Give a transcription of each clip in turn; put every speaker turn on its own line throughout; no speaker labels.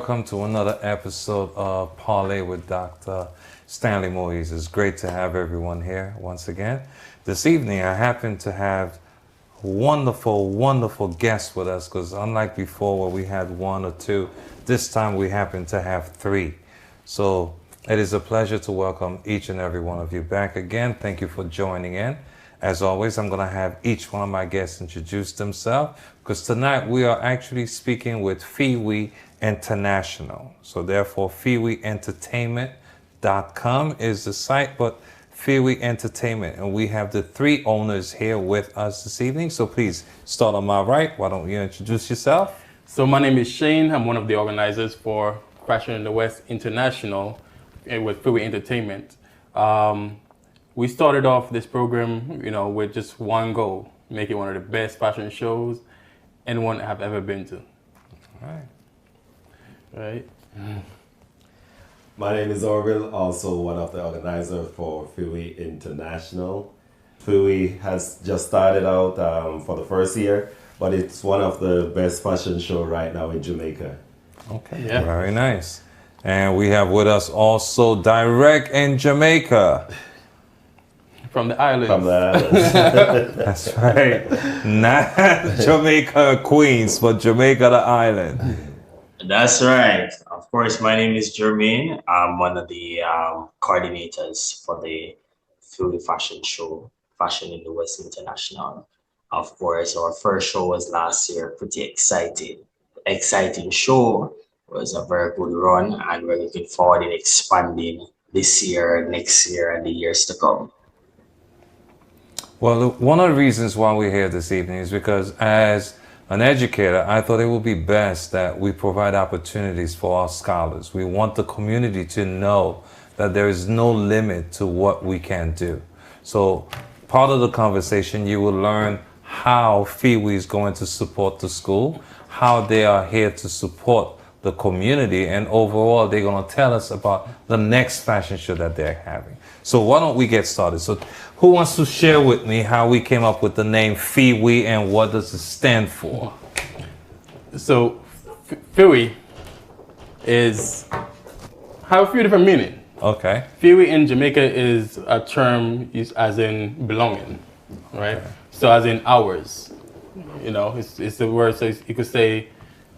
welcome to another episode of Parlez with Dr. Stanley Moise. It's great to have everyone here once again. This evening, I happen to have wonderful guests with us because unlike before where we had one or two, this time we happen to have three. So it is a pleasure to welcome each and every one of you back again. Thank you for joining in. As always, I'm going to have each one of my guests introduce themselves because tonight we are actually speaking with FIWI International. So therefore, FIWIentertainment.com is the site, but FIWI Entertainment. And we have the three owners here with us this evening. So please start on my right. Why don't you introduce yourself?
So my name is Shane. I'm one of the organizers for Fashion in the West International with FIWI Entertainment. We started off this program, with just one goal: make it one of the best fashion shows anyone have ever been to. Right.
My name is Orville, also one of the organizers for FIWI International. FIWI has just started out for the first year, but it's one of the best fashion shows right now in Jamaica.
Okay, yeah. Very nice. And we have with us also direct in Jamaica.
From the islands.
From the islands.
That's right. Not Jamaica, Queens, but Jamaica, the island.
That's right. Of course, my name is Jermaine. I'm one of the coordinators for the FIWI fashion show, Fashion in the West International. Of course, our first show was last year, pretty exciting show. It was a very good run, and we're looking forward in expanding this year, next year, and the years to come.
Well, one of the reasons why we're here this evening is because as an educator, I thought it would be best that we provide opportunities for our scholars. We want the community to know that there is no limit to what we can do. So part of the conversation, you will learn how FIWI is going to support the school, how they are here to support the community, and overall, they're going to tell us about the next fashion show that they're having. So why don't we get started? So who wants to share with me how we came up with the name FIWI and what does it stand for?
So FIWI have a few different meanings.
Okay.
FIWI in Jamaica is a term used as in belonging, right? Okay. So as in ours, it's the word. So you could say,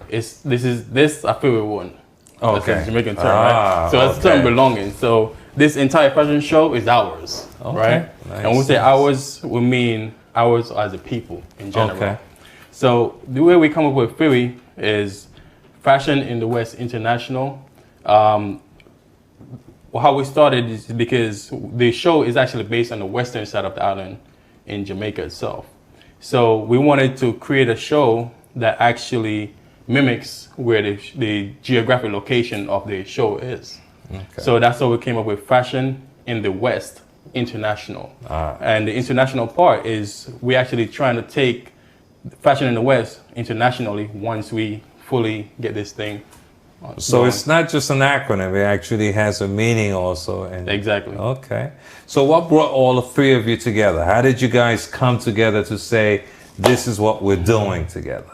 this a FIWI one.
Okay.
That's a Jamaican term, right? So it's a term belonging. So this entire fashion show is ours, right? Nice. And when we say ours, we mean ours as a people in general. Okay. So the way we come up with FIWI is Fashion in the West International. How we started is because the show is actually based on the western side of the island in Jamaica itself. So we wanted to create a show that actually mimics where the geographic location of the show is. Okay. So that's how we came up with Fashion in the West International. And the international part is we actually trying to take Fashion in the West internationally once we fully get this thing
so
going.
It's not just an acronym, it actually has a meaning also.
Exactly.
Okay. So what brought all the three of you together? How did you guys come together to say, this is what we're doing together?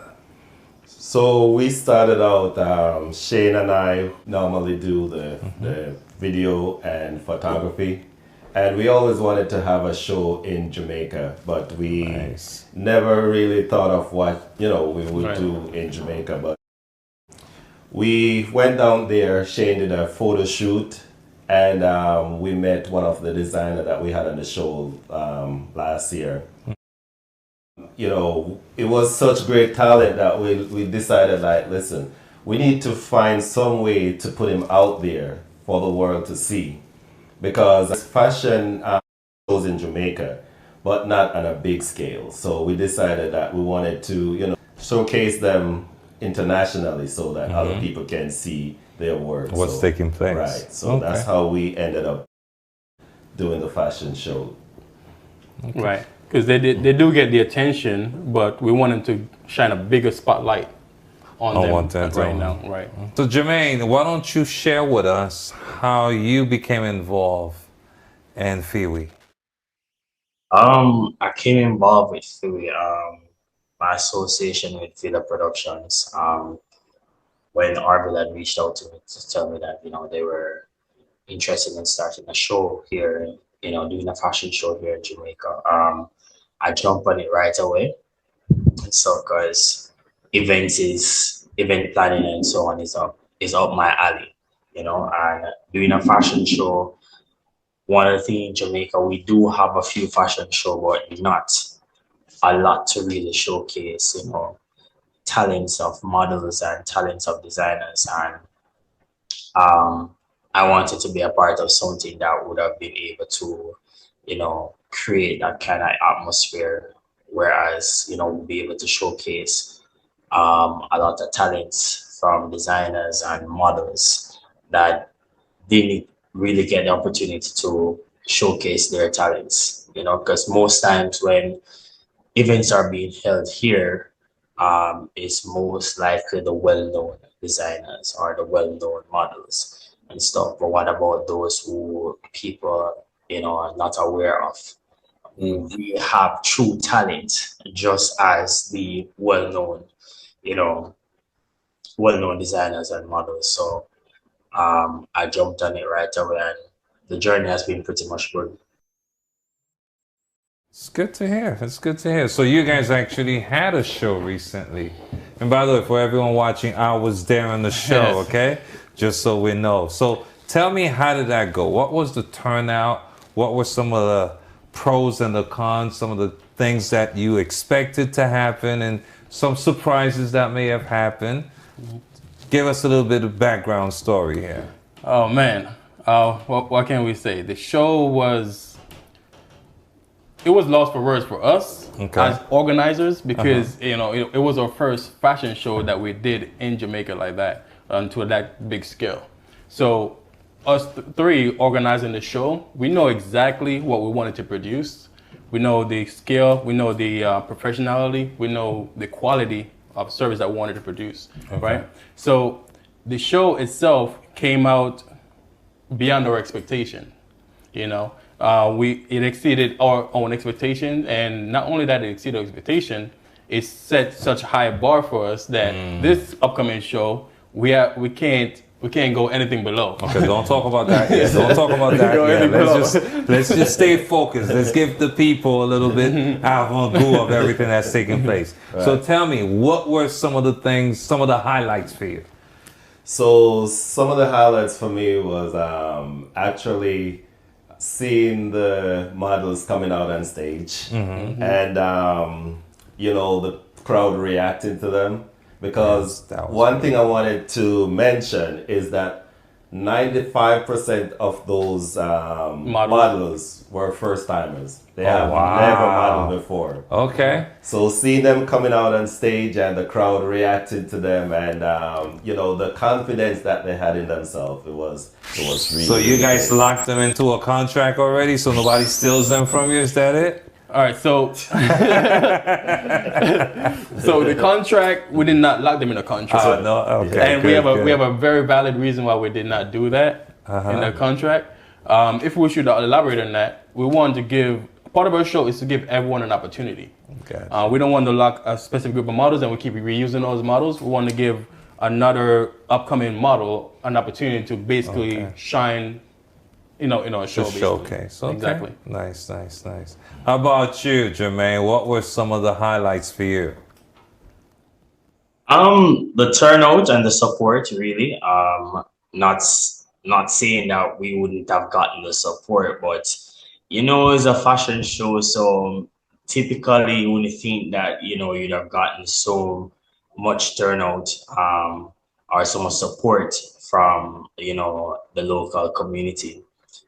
So we started out, Shane and I normally do the video and photography. And we always wanted to have a show in Jamaica, but we never really thought of what, we would do in Jamaica. But we went down there, Shane did a photo shoot, and we met one of the designers that we had on the show last year. It was such great talent that we decided, listen, we need to find some way to put him out there for the world to see. Because fashion shows in Jamaica, but not on a big scale. So we decided that we wanted to, showcase them internationally so that other people can see their work.
What's taking place.
Right. So that's how we ended up doing the fashion show.
Okay. Right. Because they do get the attention, but we wanted to shine a bigger spotlight on them right now. Right.
So Jermaine, why don't you share with us how you became involved in FIWI?
I came involved with FIWI, my association with Vida Productions. when Orville had reached out to me to tell me that, they were interested in starting a show here, doing a fashion show here in Jamaica. I jumped on it right away. And so, because event planning and so on is up my alley, and doing a fashion show. One of the things in Jamaica, we do have a few fashion show, but not a lot to really showcase, talents of models and talents of designers. And I wanted to be a part of something that would have been able to, create that kind of atmosphere, whereas, we'll be able to showcase a lot of talents from designers and models that didn't really get the opportunity to showcase their talents, because most times when events are being held here, it's most likely the well-known designers or the well-known models and stuff. But what about those who people, are not aware of? We have true talent, just as the you know, well-known designers and models. So I jumped on it right away, and the journey has been pretty much good.
It's good to hear. It's good to hear. So you guys actually had a show recently. And by the way, for everyone watching, I was there on the show, okay? Just so we know. So tell me, how did that go? What was the turnout? What were some of the pros and the cons, some of the things that you expected to happen, and some surprises that may have happened? Give us a little bit of background story here.
Oh, man. What can we say? The show was... It was lost for words for us as organizers, because it was our first fashion show that we did in Jamaica like that, to that big scale. So us three organizing the show, we know exactly what we wanted to produce. We know the scale, we know the professionality, we know the quality of service that we wanted to produce, right? So the show itself came out beyond our expectation, it exceeded our own expectation, and not only that, it exceeded our expectation, it set such a high bar for us that this upcoming show, we can't go anything below.
Okay, don't talk about that yet. Don't talk about that yet. Let's just stay focused. Let's give the people a little bit avant-goût of everything that's taking place. Right. So tell me, what were some of the things, some of the highlights for you?
So some of the highlights for me was actually seeing the models coming out on stage, and the crowd reacting to them, because one thing I wanted to mention is that 95% of those models were first timers. They have never modeled before.
Okay.
So seeing them coming out on stage and the crowd reacting to them, and the confidence that they had in themselves, it was really.
So you guys locked them into a contract already, so nobody steals them from you. Is that it?
All right, so so the contract, we did not lock them in a contract.
No, okay.
And we have a very valid reason why we did not do that in the contract. If we should elaborate on that, we want to give, part of our show is to give everyone an opportunity. Okay. We don't want to lock a specific group of models and we keep reusing those models. We want to give another upcoming model an opportunity to basically shine in our show.
Showcase. Okay.
Exactly.
Nice. How about you, Jermaine? What were some of the highlights for you?
The turnout and the support, really. Not saying that we wouldn't have gotten the support, but it's a fashion show, so typically you wouldn't think that you'd have gotten so much turnout or so much support from the local community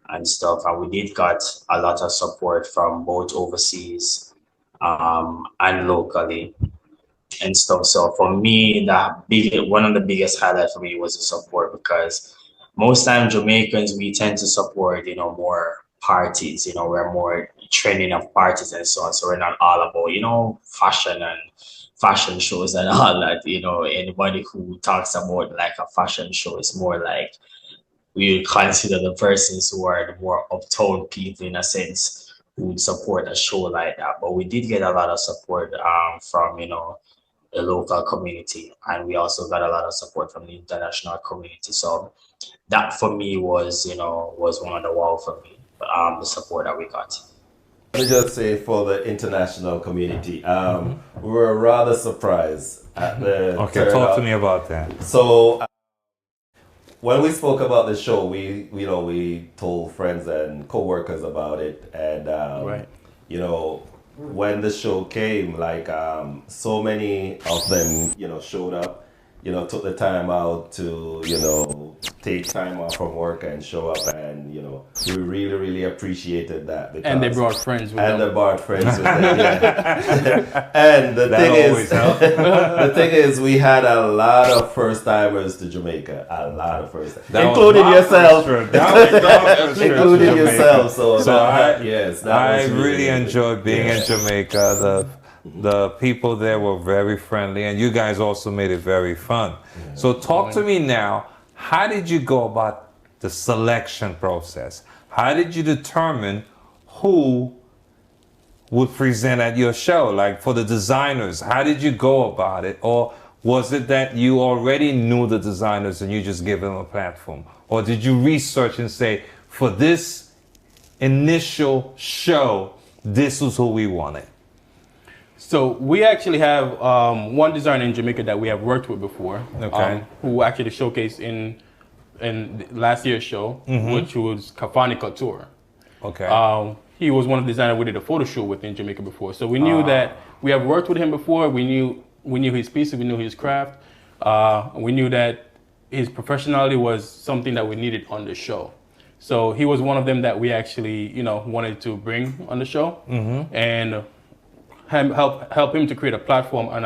and stuff. And we did got a lot of support from both overseas and locally and stuff. So for me, one of the biggest highlights for me was the support, because most times Jamaicans, we tend to support more parties. We're more trending of parties and so on. So we're not all about fashion and fashion shows and all that. Anybody who talks about like a fashion show is more like, we consider the persons who are the more uptown people, in a sense, who would support a show like that. But we did get a lot of support from the local community, and we also got a lot of support from the international community. So that for me was, was one of the wow for me, the support that we got.
Let me just say for the international community, we were rather surprised at the
Okay, talk to me about that.
So when we spoke about the show, we told friends and co-workers about it, and when the show came, like so many of them, showed up, took the time out to, take time off from work and show up, and we really, really appreciated that.
And they brought friends with them.
And they brought friends with them. Yeah. And the thing is, we had a lot of first timers to Jamaica, including yourself, including yourself. So
I really enjoyed being in Jamaica. The people there were very friendly, and you guys also made it very fun. Yeah. So talk to me now, how did you go about the selection process? How did you determine who would present at your show? Like for the designers, how did you go about it? Or was it that you already knew the designers and you just gave them a platform? Or did you research and say, for this initial show, this was who we wanted?
So we actually have one designer in Jamaica that we have worked with before, who actually showcased in last year's show, which was Kafani Couture.
Okay.
He was one of the designers we did a photo shoot with in Jamaica before. So we knew that we have worked with him before. We knew his pieces, we knew his craft. We knew that his professionality was something that we needed on the show. So he was one of them that we actually, wanted to bring on the show, and help him to create a platform and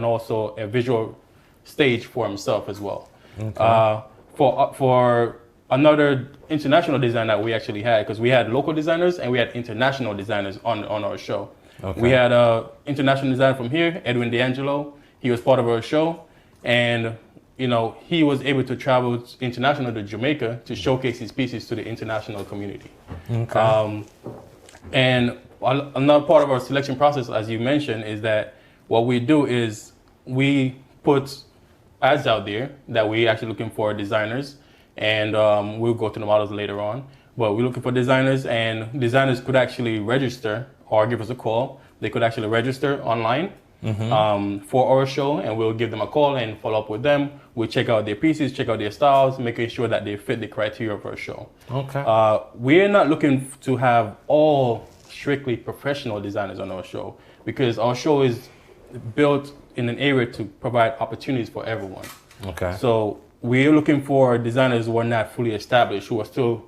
also a visual stage for himself as well. Okay. For another international design that we actually had, because we had local designers and we had international designers on our show. Okay. We had an international designer from here, Edwin D'Angelo. He was part of our show, and he was able to travel international to Jamaica to showcase his pieces to the international community. Okay. And another part of our selection process, as you mentioned, is that what we do is we put ads out there that we actually looking for designers, and we'll go to the models later on. But we're looking for designers, and designers could actually register or give us a call. They could actually register online for our show, and we'll give them a call and follow up with them. We'll check out their pieces, check out their styles, making sure that they fit the criteria of our show. Okay. We're not looking to have all strictly professional designers on our show, because our show is built in an area to provide opportunities for everyone. Okay. So we're looking for designers who are not fully established, who are still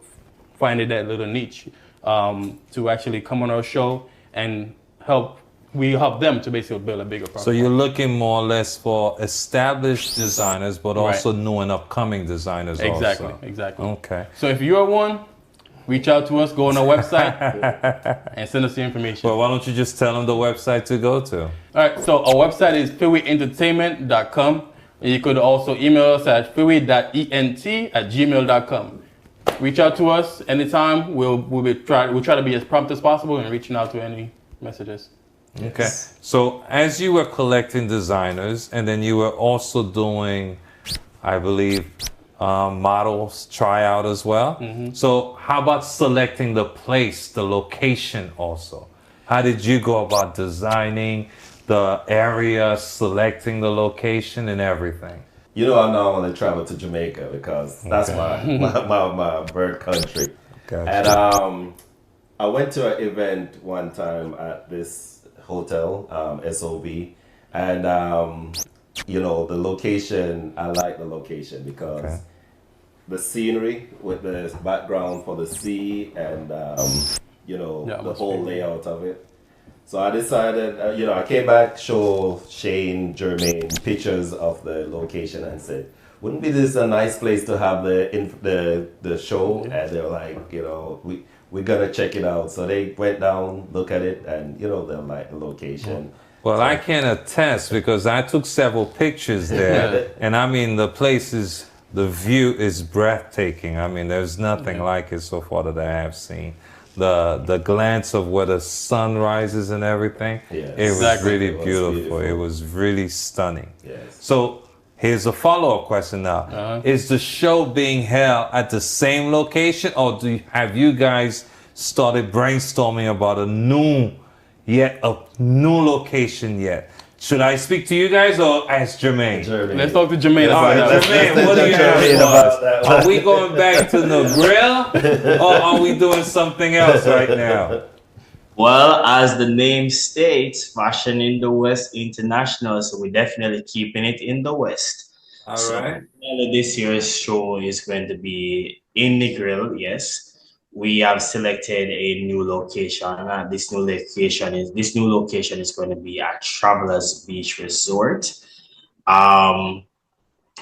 finding that little niche, to actually come on our show and help them to basically build a bigger platform.
So you're looking more or less for established designers, but also new and upcoming designers.
Exactly.
Okay.
So if you're one, reach out to us, go on our website, and send us the information.
Well, why don't you just tell them the website to go to?
All right, so our website is FIWIentertainment.com. And you could also email us at fiwi.ent@gmail.com. Reach out to us anytime. We'll try to be as prompt as possible in reaching out to any messages.
Okay. So as you were collecting designers, and then you were also doing, I believe, models tryout as well. So how about selecting the place, the location also? How did you go about designing the area, selecting the location and everything?
I normally travel to Jamaica because that's my birth country. Gotcha. And I went to an event one time at this hotel, SOB, and the location, I like the location because the scenery with the background for the sea and the whole layout of it. So I decided, I came back, show Shane, Jermaine pictures of the location and said, wouldn't be this a nice place to have the show? And they were like, we're gonna check it out. So they went down, look at it, and they like the location.
Well, I can attest because I took several pictures there, and I mean the view is breathtaking. I mean, there's nothing like it so far that I have seen. the glance of where the sun rises and everything.
Yes.
It was
Exactly.
really
It was
beautiful.
beautiful.
It was really stunning.
Yes.
So here's a follow-up question now. Is the show being held at the same location, or have you guys started brainstorming about a new location yet? Should I speak to you guys or ask Jermaine?
Let's talk to Jermaine.
All right, Jermaine, what do you have for us? Are we going back to the grill, or are we doing something else right now?
Well, as the name states, Fashion in the West International, so we're definitely keeping it in the West.
All
So this year's show is going to be in the grill, yes. We have selected a new location. This new location is going to be at Travelers Beach Resort.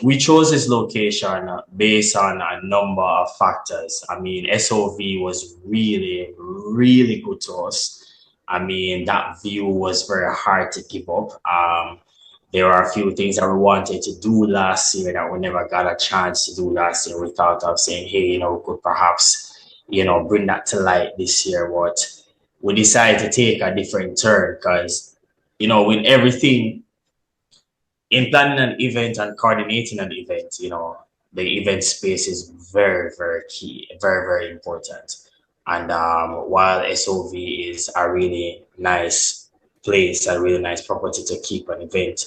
We chose this location based on a number of factors. I mean, SOV was really, really good to us. I mean, that view was very hard to give up. There are a few things that we wanted to do last year that we never got a chance to do last year. We thought of saying, hey, we could perhaps, bring that to light this year. But we decided to take a different turn because, with everything, in planning an event and coordinating an event, the event space is very, very key, very, very important. And while SOV is a really nice place, a really nice property to keep an event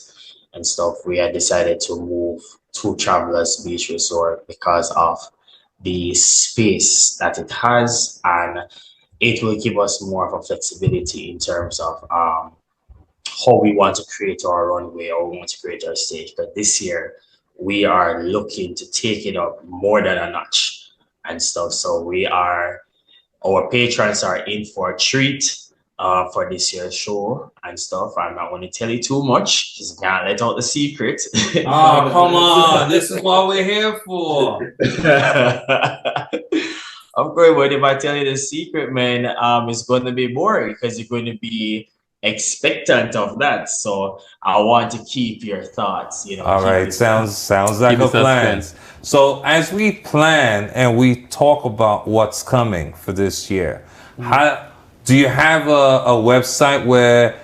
and stuff, we had decided to move to Travelers Beach Resort because of the space that it has, and it will give us more of a flexibility in terms of how we want to create our runway or we want to create our stage. But this year we are looking to take it up more than a notch and stuff. So our patrons are in for a treat for this year's show and stuff. I'm not going to tell you too much because I can't let out the secret.
Oh, come on. This is what we're here for.
Of course, but if I tell you the secret, man, it's going to be boring because you're going to be expectant of that. So I want to keep your thoughts,
All right, sounds like a plan. So as we plan and we talk about what's coming for this year, do you have a website where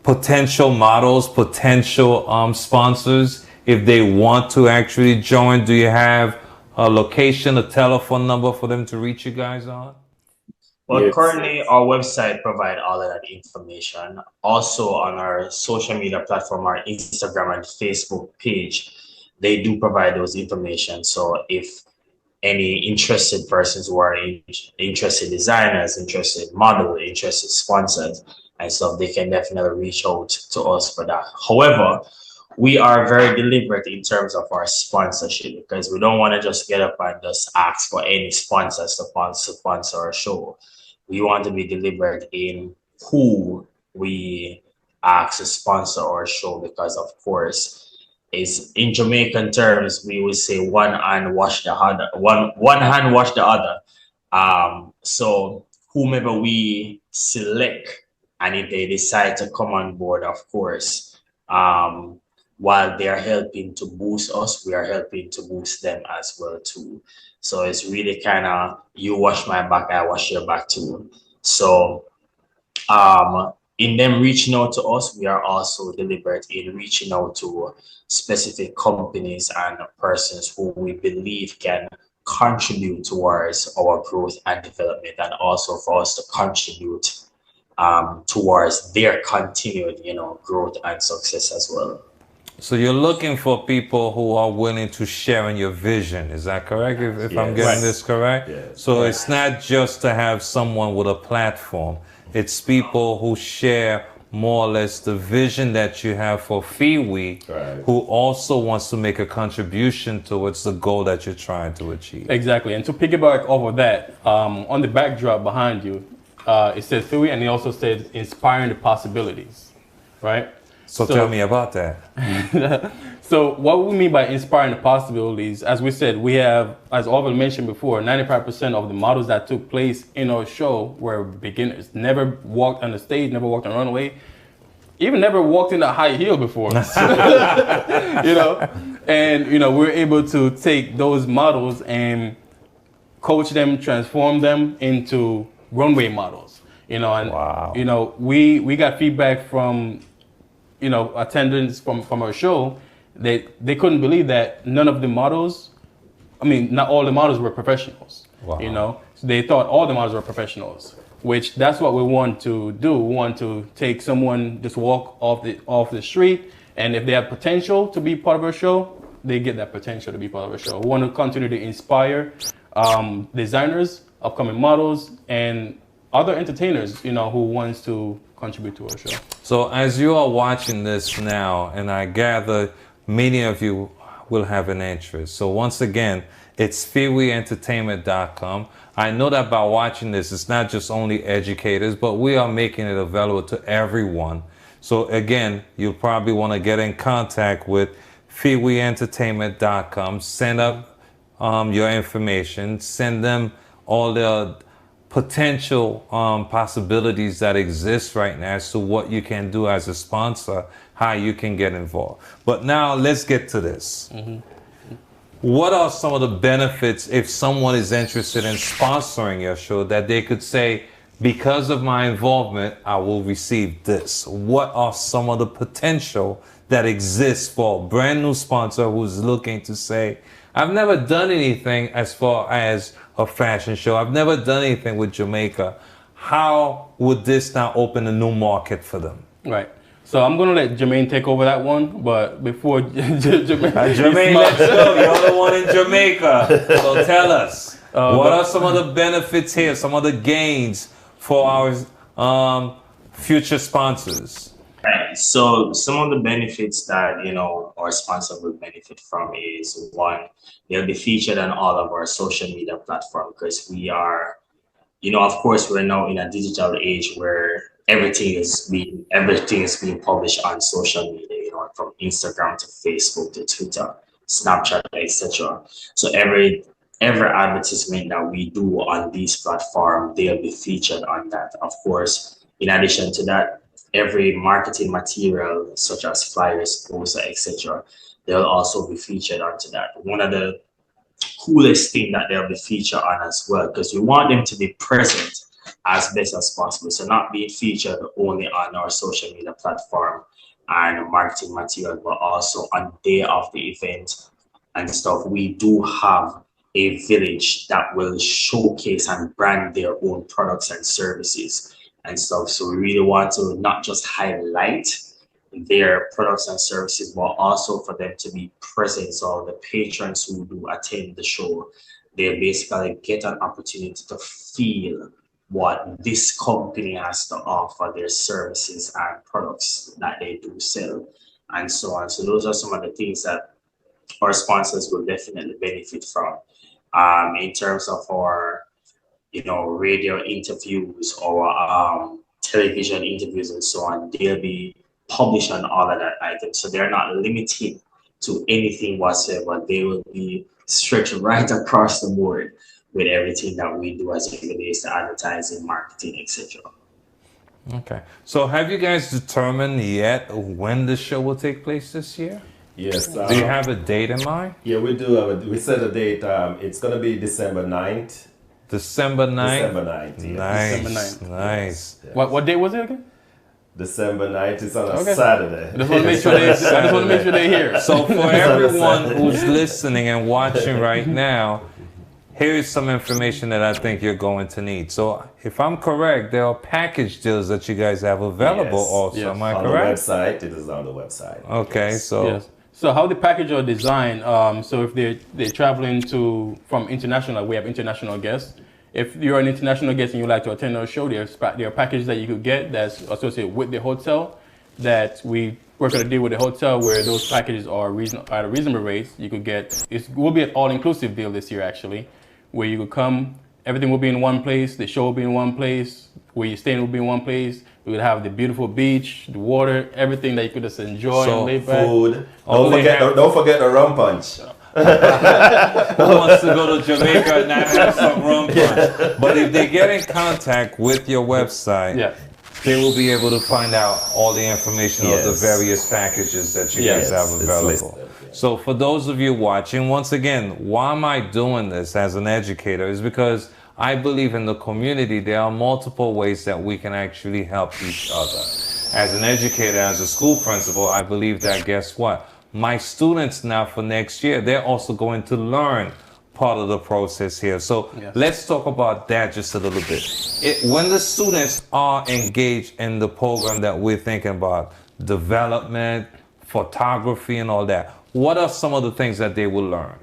potential models, potential sponsors, if they want to actually join, do you have a location, a telephone number for them to reach you guys on?
Well, currently our website provides all of that information. Also on our social media platform, our Instagram and Facebook page, they do provide those information. So if any interested persons who are interested designers, interested model, interested sponsors and stuff, they can definitely reach out to us for that. However, we are very deliberate in terms of our sponsorship because we don't want to just get up and just ask for any sponsors to sponsor our show. We want to be deliberate in who we ask to sponsor our show because, of course, is in Jamaican terms, we would say one hand wash the other. One hand wash the other. So whomever we select, and if they decide to come on board, of course, while they are helping to boost us, we are helping to boost them as well too. So it's really kind of you wash my back, I wash your back too. So in them reaching out to us, we are also deliberate in reaching out to specific companies and persons who we believe can contribute towards our growth and development, and also for us to contribute towards their continued, growth and success as well.
So you're looking for people who are willing to share in your vision. Is that correct? If I'm getting this correct?
Yes.
So it's not just to have someone with a platform. It's people who share more or less the vision that you have for FIWI, who also wants to make a contribution towards the goal that you're trying to achieve.
Exactly. And to piggyback off of that, on the backdrop behind you, it says FIWI, and it also says inspiring the possibilities, right?
So tell me about that.
So what we mean by inspiring the possibilities, as we said, we have, as Orville mentioned before, 95% of the models that took place in our show were beginners. Never walked on the stage, never walked on the runway, even never walked in a high heel before. And we're able to take those models and coach them, transform them into runway models. And we got feedback from attendants from our show. They couldn't believe that none of the models, not all the models were professionals. Wow. So they thought all the models were professionals, which that's what we want to do. We want to take someone, just walk off the street, and if they have potential to be part of our show, they get that potential to be part of our show. We want to continue to inspire designers, upcoming models, and other entertainers, who wants to contribute to our show.
So as you are watching this now, and I gather many of you will have an interest. So once again, it's FIWIentertainment.com. I know that by watching this, it's not just only educators, but we are making it available to everyone. So again, you'll probably want to get in contact with FIWIentertainment.com. Send up your information. Send them all the potential possibilities that exist right now as to what you can do as a sponsor, how you can get involved. But now let's get to this. Mm-hmm. What are some of the benefits if someone is interested in sponsoring your show that they could say, because of my involvement, I will receive this? What are some of the potential that exists for a brand new sponsor who's looking to say, I've never done anything as far as a fashion show. I've never done anything with Jamaica. How would this now open a new market for them?
Right. So I'm going to let Jermaine take over that one, but before
Jermaine, let's go. You're the one in Jamaica. So tell us, what are some of the benefits here, some of the gains for our future sponsors?
Right. So some of the benefits that, our sponsor will benefit from is, one, they'll be featured on all of our social media platforms, because we are, of course, we're now in a digital age where everything is being published on social media, from Instagram to Facebook to Twitter, Snapchat, etc. So every advertisement that we do on these platforms, they'll be featured on that. Of course, in addition to that, every marketing material such as flyers, posters, etc., they'll also be featured onto that. One of the coolest thing that they'll be featured on as well, because we want them to be present as best as possible. So not being featured only on our social media platform and marketing material, but also on the day of the event and stuff. We do have a village that will showcase and brand their own products and services and stuff. So we really want to not just highlight their products and services, but also for them to be present. So the patrons who do attend the show, they basically get an opportunity to feel what this company has to offer, their services and products that they do sell, and so on. So those are some of the things that our sponsors will definitely benefit from. In terms of our, radio interviews or television interviews and so on, they'll be published on all of that items. So they're not limited to anything whatsoever. They will be stretched right across the board with everything that we do as it relates to advertising, marketing, etc.
Okay. So have you guys determined yet when the show will take place this year?
Yes.
Do you have a date in mind?
Yeah, we do. We set a date. It's going to be December 9th.
December 9th?
December 9th. Yeah.
Nice.
December 9th.
Nice.
Yeah.
What date was it again?
December 9th. It's on a Saturday.
I just want to make sure they're here.
So for everyone who's listening and watching right now, here is some information that I think you're going to need. So if I'm correct, there are package deals that you guys have available also.
Yes.
Am I
on
correct?
The website. It is on the website.
Okay,
yes.
so...
Yes. So how the package are designed, so if they're traveling from international, we have international guests. If you're an international guest and you'd like to attend our show, there are packages that you could get that's associated with the hotel, that we work on a deal with the hotel where those packages are at a reasonable rates. You could get, it will be an all-inclusive deal this year actually, where you could come, everything will be in one place, the show will be in one place, where you're staying will be in one place. We would have the beautiful beach, the water, everything that you could just enjoy and lay back.
Food. Don't forget the rum punch.
Who wants to go to Jamaica and not have some rum punch? But if they get in contact with your website, they will be able to find out all the information of the various packages that you guys have available. So for those of you watching, once again, why am I doing this as an educator is because I believe in the community, there are multiple ways that we can actually help each other. As an educator, as a school principal, I believe that, guess what? My students now for next year, they're also going to learn part of the process here. So let's talk about that just a little bit. When the students are engaged in the program that we're thinking about, development, photography and all that, what are some of the things that they will learn?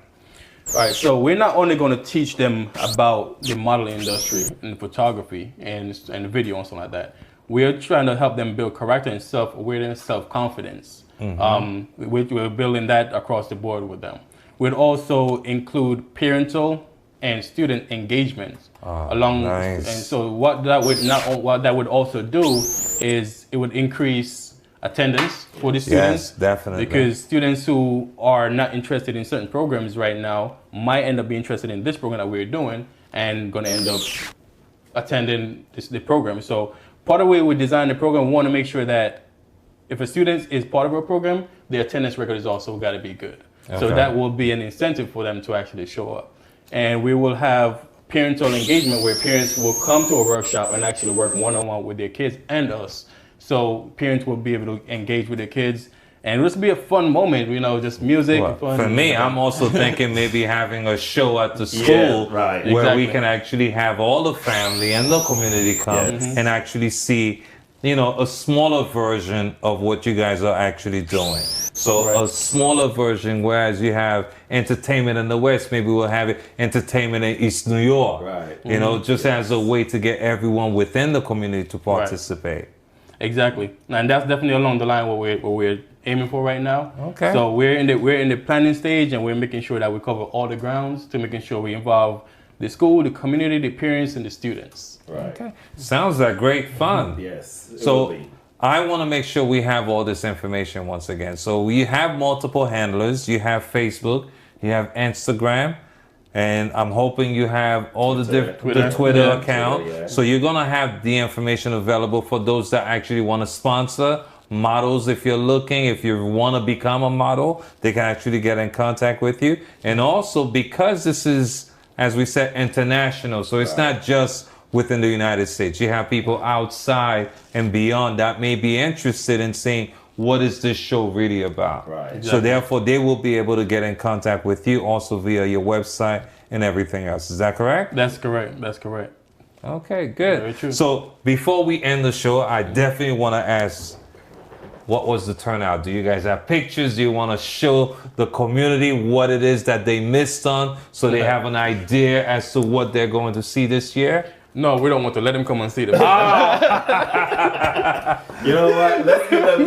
Right, so we're not only going to teach them about the modeling industry and photography and video and stuff like that. We're trying to help them build character and self-awareness, self-confidence. We're building that across the board with them. We'd also include parental and student engagement along.
Nice.
And so what that would also do is it would increase attendance for the students.
Yes, definitely.
Because students who are not interested in certain programs right now might end up being interested in this program that we're doing and going to end up attending the program. So part of the way we design the program, we want to make sure that if a student is part of our program, their attendance record is also got to be good. Okay. So that will be an incentive for them to actually show up. And we will have parental engagement where parents will come to a workshop and actually work one-on-one with their kids and us. So parents will be able to engage with their kids. And this will be a fun moment, you know, just music.
Well,
fun.
For me, I'm also thinking maybe having a show at the school where we can actually have all the family and the community come and actually see, you know, a smaller version of what you guys are actually doing. So a smaller version, whereas you have entertainment in the West, maybe we'll have it entertainment in East New York. You know, just as a way to get everyone within the community to participate.
Exactly, and that's definitely along the line what we're aiming for right now.
Okay.
So we're in the planning stage, and we're making sure that we cover all the grounds to making sure we involve the school, the community, the parents, and the students.
Okay. Sounds like great fun.
Yes.
So I want to make sure we have all this information once again. So we have multiple handlers. You have Facebook, you have Instagram, and I'm hoping you have all the Twitter account. So you're going to have the information available for those that actually want to sponsor models. If you're looking, if you want to become a model, they can actually get in contact with you. And also because this is, as we said, international. So it's not just within the United States. You have people outside and beyond that may be interested in seeing what is this show really about. So therefore, they will be able to get in contact with you also via your website and everything else. Is that correct?
That's correct. That's correct.
Okay, good.
Very true.
So before we end the show, I definitely want to ask, what was the turnout? Do you guys have pictures? Do you want to show the community what it is that they missed on so they have an idea as to what they're going to see this year?
No, we don't want to. Let them come and see them.
You know what? Let's give them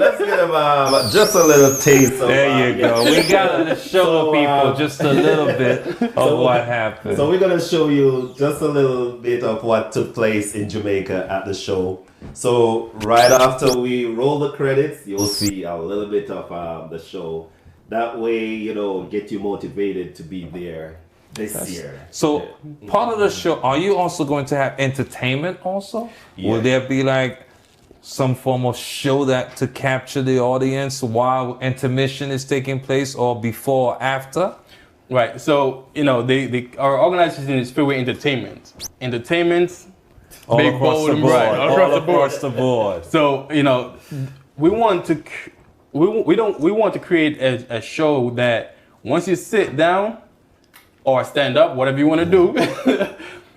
just a little taste of
there you go. We got to show the people just a little bit of what happened.
So we're going to show you just a little bit of what took place in Jamaica at the show. So right after we roll the credits, you'll see a little bit of the show. That way, you know, get you motivated to be there this year.
So part of the show, are you also going to have entertainment also? Will there be like some form of show that to capture the audience while intermission is taking place or before or after?
Right. So, you know, our organization is FIWI Entertainment. Entertainment,
all
big, bold, and bright. All across the board. So, you know, we want to create a show that once you sit down or stand up, whatever you want to do,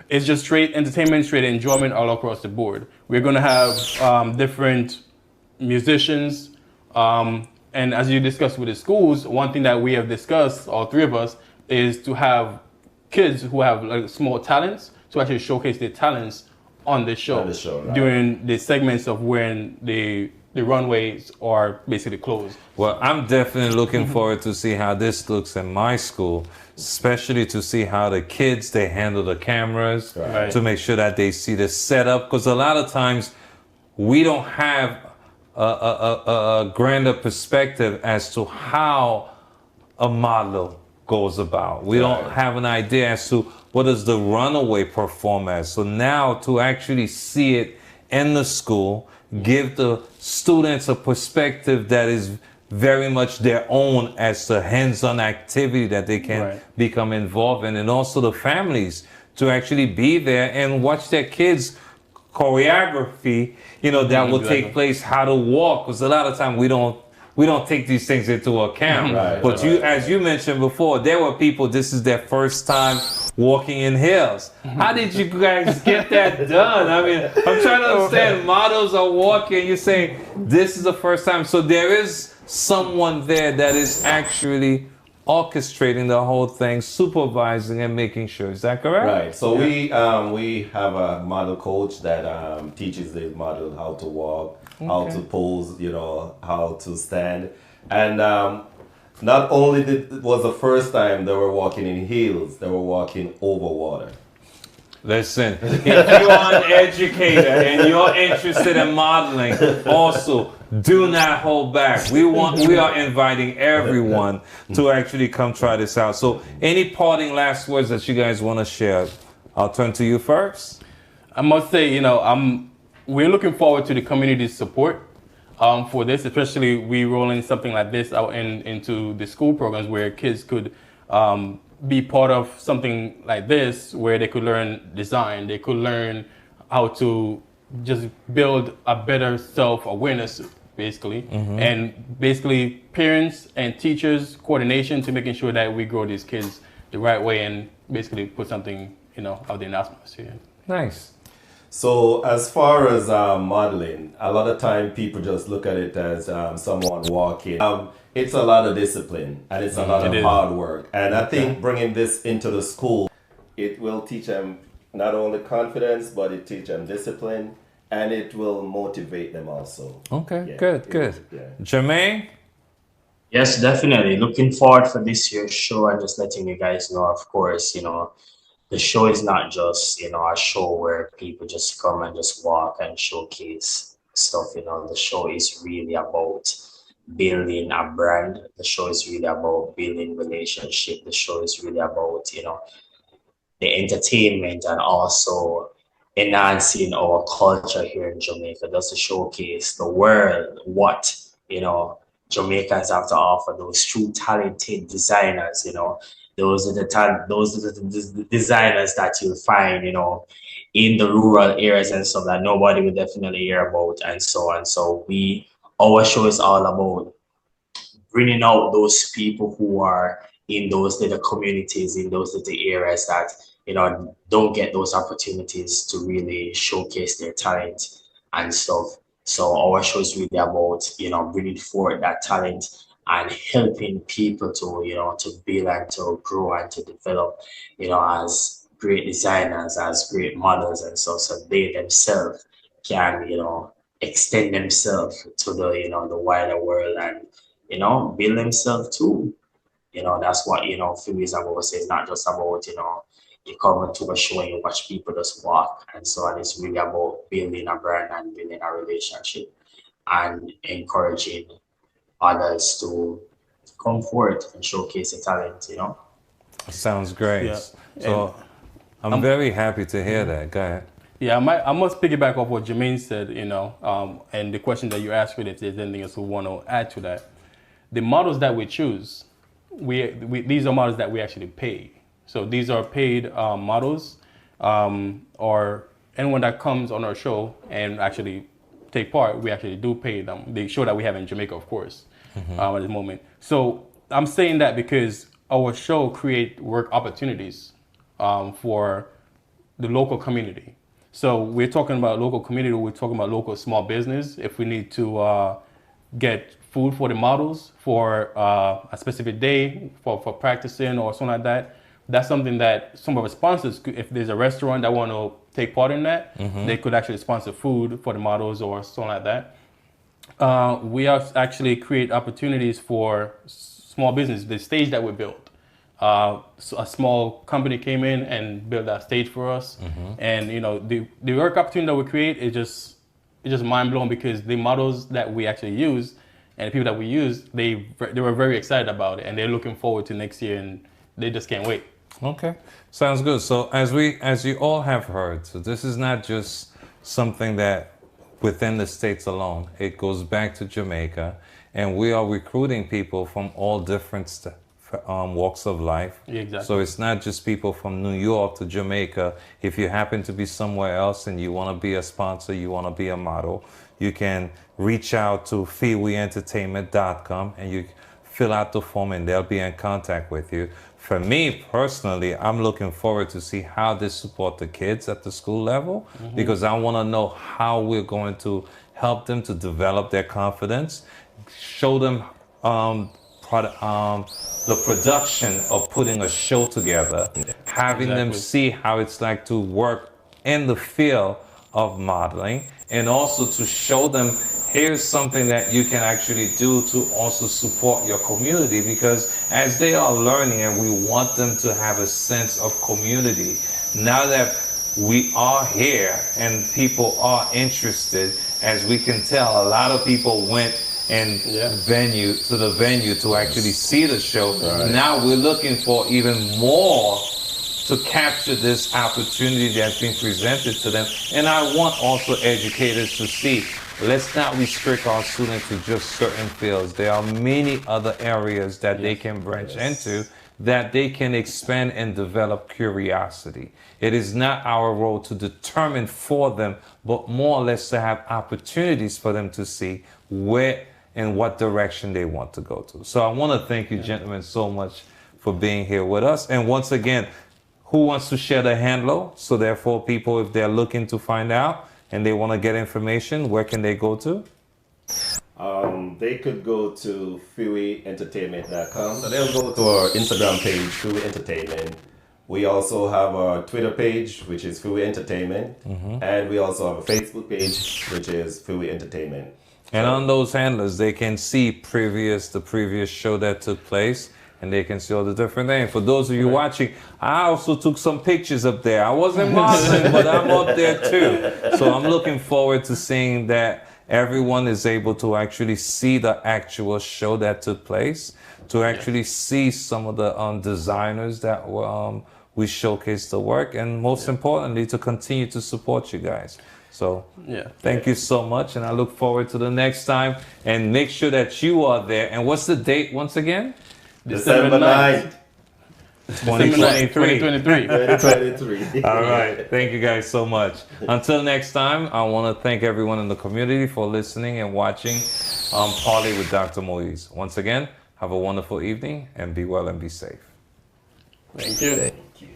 it's just straight entertainment, straight enjoyment all across the board. We're going to have different musicians. And as you discussed with the schools, one thing that we have discussed, all three of us, is to have kids who have like small talents to actually showcase their talents on the show, during the segments of when the runways are basically closed.
Well, I'm definitely looking forward to see how this looks in my school, especially to see how the kids, they handle the cameras, to make sure that they see the setup. Because a lot of times we don't have a grander perspective as to how a model goes about. We don't have an idea as to what does the runaway perform as. So now to actually see it in the school, give the students a perspective that is very much their own as to hands-on activity that they can become involved in, and also the families to actually be there and watch their kids choreography, you know, that will take place, how to walk, because a lot of time we don't take these things into account. But as you mentioned before, there were people, this is their first time walking in heels. How did you guys get that done? I mean, I'm trying to understand, models are walking, you're saying this is the first time. So there is someone there that is actually orchestrating the whole thing, supervising and making sure. Is that correct?
Right. So we have a model coach that teaches the model how to walk, how to pose, you know, how to stand. And not only was the first time they were walking in heels, they were walking over water.
Listen, if you're an educator and you're interested in modeling, also do not hold back. We are inviting everyone to actually come try this out. So any parting last words that you guys want to share? I'll turn to you first.
I must say, you know, we're looking forward to the community's support for this, especially we rolling something like this out into the school programs where kids could be part of something like this, where they could learn design, they could learn how to just build a better self-awareness, basically, and basically parents and teachers coordination to making sure that we grow these kids the right way and basically put something, you know, out there in the atmosphere.
Nice.
So as far as modeling, a lot of time people just look at it as someone walking. It's a lot of discipline and it's a lot of hard work. And I think bringing this into the school, it will teach them not only confidence, but it teach them discipline and it will motivate them also.
Okay, good. Jermaine?
Yes, definitely. Looking forward for this year's show and just letting you guys know, of course, you know, the show is not just, you know, a show where people just come and just walk and showcase stuff, you know. The show is really about building a brand. The show is really about building relationship. The show is really about, you know, the entertainment and also enhancing our culture here in Jamaica. Just to showcase the world what, you know, Jamaicans have to offer, those true talented designers, you know. Those are the designers that you'll find, you know, in the rural areas and stuff that nobody will definitely hear about and so on. So our show is all about bringing out those people who are in those little communities, in those little areas that, you know, don't get those opportunities to really showcase their talent and stuff. So our show is really about, you know, bringing forward that talent and helping people to, you know, to build and to grow and to develop, you know, as great designers, as great models and so they themselves can, you know, extend themselves to the, you know, the wider world and, you know, build themselves too. You know, that's what, you know, FIWI is about. It's not just about, you know, you come to a show and you watch people just walk and so on. It's really about building a brand and building a relationship and encouraging others to come forward and showcase the talent, you know.
Sounds great.
Yeah.
So I'm very happy to hear that. Go ahead.
Yeah, I must piggyback off what Jermaine said, you know, and the question that you asked, if there's anything else we want to add to that. The models that we choose, these are models that we actually pay. So these are paid models, or anyone that comes on our show and actually take part, we actually do pay them. The show that we have in Jamaica, of course, at the moment. So I'm saying that because our show create work opportunities for the local community. So we're talking about local community, we're talking about local small business. If we need to get food for the models for a specific day for practicing or something like that, that's something that some of our sponsors, if there's a restaurant that want to take part in that, they could actually sponsor food for the models or something like that. We actually create opportunities for small business, the stage that we built. So a small company came in and built that stage for us. And you know, the work opportunity that we create is just mind blowing, because the models that we actually use and the people that we use, they were very excited about it and they're looking forward to next year and they just can't wait.
Okay, sounds good. So as you all have heard, so this is not just something that within the States alone. It goes back to Jamaica, and we are recruiting people from all different walks of life.
Exactly.
So it's not just people from New York to Jamaica. If you happen to be somewhere else and you want to be a sponsor, you want to be a model, you can reach out to FIWIentertainment.com and you fill out the form and they'll be in contact with you. For me personally, I'm looking forward to see how they support the kids at the school level, because I want to know how we're going to help them to develop their confidence, show them the production of putting a show together, having them see how it's like to work in the field of modeling, and also to show them here's something that you can actually do to also support your community, because as they are learning and we want them to have a sense of community, now that we are here and people are interested, as we can tell, a lot of people went and the venue to actually see the show. Right. Now we're looking for even more to capture this opportunity that's been presented to them. And I want also educators to see, let's not restrict our students to just certain fields. There are many other areas that they can branch into, that they can expand and develop curiosity. It is not our role to determine for them, but more or less to have opportunities for them to see where and what direction they want to go to. So I want to thank you gentlemen so much for being here with us. And once again, who wants to share the handle? So therefore people, if they're looking to find out and they want to get information, where can they go to?
They could go to FIWIentertainment.com. So they'll go to our Instagram page, FIWI Entertainment. We also have our Twitter page, which is FIWI Entertainment. And we also have a Facebook page, which is FIWI Entertainment.
And on those handlers, they can see the previous show that took place, and they can see all the different things. For those of you watching, I also took some pictures up there. I wasn't modeling, but I'm up there too. So I'm looking forward to seeing that everyone is able to actually see the actual show that took place, to actually see some of the designers that were, we showcased the work, and most importantly, to continue to support you guys. So thank you so much, and I look forward to the next time. And make sure that you are there. And what's the date once again?
December 9th.
2023. All right. Thank you guys so much. Until next time, I want to thank everyone in the community for listening and watching Parlez with Dr. Moise. Once again, have a wonderful evening and be well and be safe.
Thank you.
Thank you.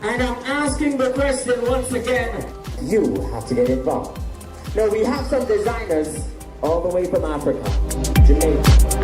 And I'm asking the question once again. You have to get involved. Now we have some designers all the way from Africa, Jamaica.